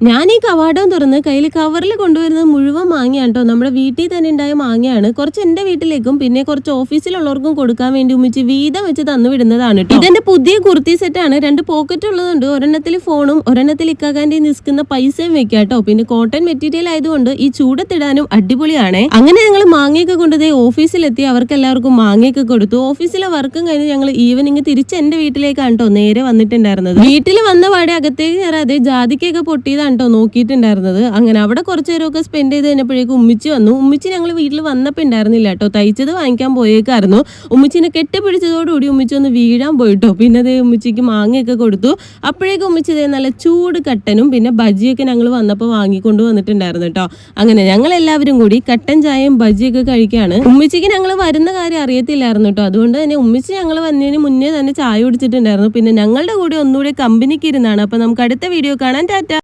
ഞാൻ ഈ കവാടം തുറന്ന് കയ്യിൽ കവറിൽ കൊണ്ടുവരുന്നത് മുഴുവൻ മാങ്ങയാണ് കേട്ടോ. നമ്മുടെ വീട്ടിൽ തന്നെ ഉണ്ടായ മാങ്ങയാണ്. കുറച്ച് എന്റെ വീട്ടിലേക്കും പിന്നെ കുറച്ച് ഓഫീസിലുള്ളവർക്കും കൊടുക്കാൻ വേണ്ടി ഉമ്മിച്ച് വീതം വെച്ച് തന്നു വിടുന്നതാണ് കേട്ടോ. ഇതെന്റെ പുതിയ കുർത്തി സെറ്റാണ്. 2 പോക്കറ്റ് ഉള്ളതുണ്ട്. ഒരെണ്ണത്തിൽ ഫോണും ഒരെണ്ണത്തിൽ ഇക്കാകാന്റെ നിൽക്കുന്ന പൈസയും വെക്കാം കേട്ടോ. പിന്നെ കോട്ടൺ മെറ്റീരിയൽ ആയതുകൊണ്ട് ഈ ചൂടത്തിടാനും അടിപൊളിയാണ്. അങ്ങനെ ഞങ്ങൾ മാങ്ങയൊക്കെ കൊണ്ടുപോയി ഓഫീസിലെത്തി അവർക്ക് എല്ലാവർക്കും മാങ്ങയൊക്കെ കൊടുത്തു. ഓഫീസിലെ വർക്കും കഴിഞ്ഞ് ഞങ്ങൾ ഈവനിങ് തിരിച്ച് എന്റെ വീട്ടിലേക്കാണ് കേട്ടോ നേരെ വന്നിട്ടുണ്ടായിരുന്നത്. വീട്ടിൽ വന്ന പാടെ അകത്തേക്ക് കയറാതെ ജാതിക്കൊക്കെ പൊട്ടിയതാണ് കേട്ടോ നോക്കിയിട്ടുണ്ടായിരുന്നത്. അങ്ങനെ അവിടെ കുറച്ചു നേരമൊക്കെ സ്പെൻഡ് ചെയ്ത് കഴിഞ്ഞപ്പോഴേക്കും ഉമ്മിച്ചി വന്നു. ഉമ്മിച്ചി ഞങ്ങൾ വീട്ടിൽ വന്നപ്പോൾ ഉണ്ടായിരുന്നില്ല കേട്ടോ. തയ്ച്ചത് വാങ്ങിക്കാൻ പോയേക്കായിരുന്നു. ഉമ്മിച്ചിനെ കെട്ടിപ്പിടിച്ചതോടുകൂടി ഉമ്മിച്ചി ഒന്ന് വീഴാൻ പോയിട്ടോ. പിന്നെ അതേ ഉമ്മിച്ചിക്ക് മാങ്ങയൊക്കെ കൊടുത്തു. അപ്പോഴേക്കും ഉമ്മിച്ചി നല്ല ചൂട് കട്ടനും പിന്നെ ബജിയൊക്കെ ഞങ്ങൾ വന്നപ്പോൾ വാങ്ങിക്കൊണ്ട് വന്നിട്ടുണ്ടായിരുന്നു കേട്ടോ. അങ്ങനെ ഞങ്ങൾ എല്ലാവരും കൂടി കട്ടൻ ചായയും ബജിയൊക്കെ കഴിക്കുകയാണ്. ഉമ്മിച്ചിക്ക് ഞങ്ങൾ വരുന്ന കാര്യം അറിയത്തില്ലായിരുന്നു കേട്ടോ. അതുകൊണ്ട് തന്നെ ഉമ്മിച്ചി ഞങ്ങൾ വന്നതിന് മുന്നേ തന്നെ ചായ കുടിച്ചിട്ടുണ്ടായിരുന്നു. പിന്നെ ഞങ്ങളുടെ കൂടെ ഒന്നുകൂടി കമ്പനിക്ക് ഇരുന്നാണ്. അപ്പൊ നമുക്ക് അടുത്ത വീഡിയോ കാണാൻ. ടാറ്റ.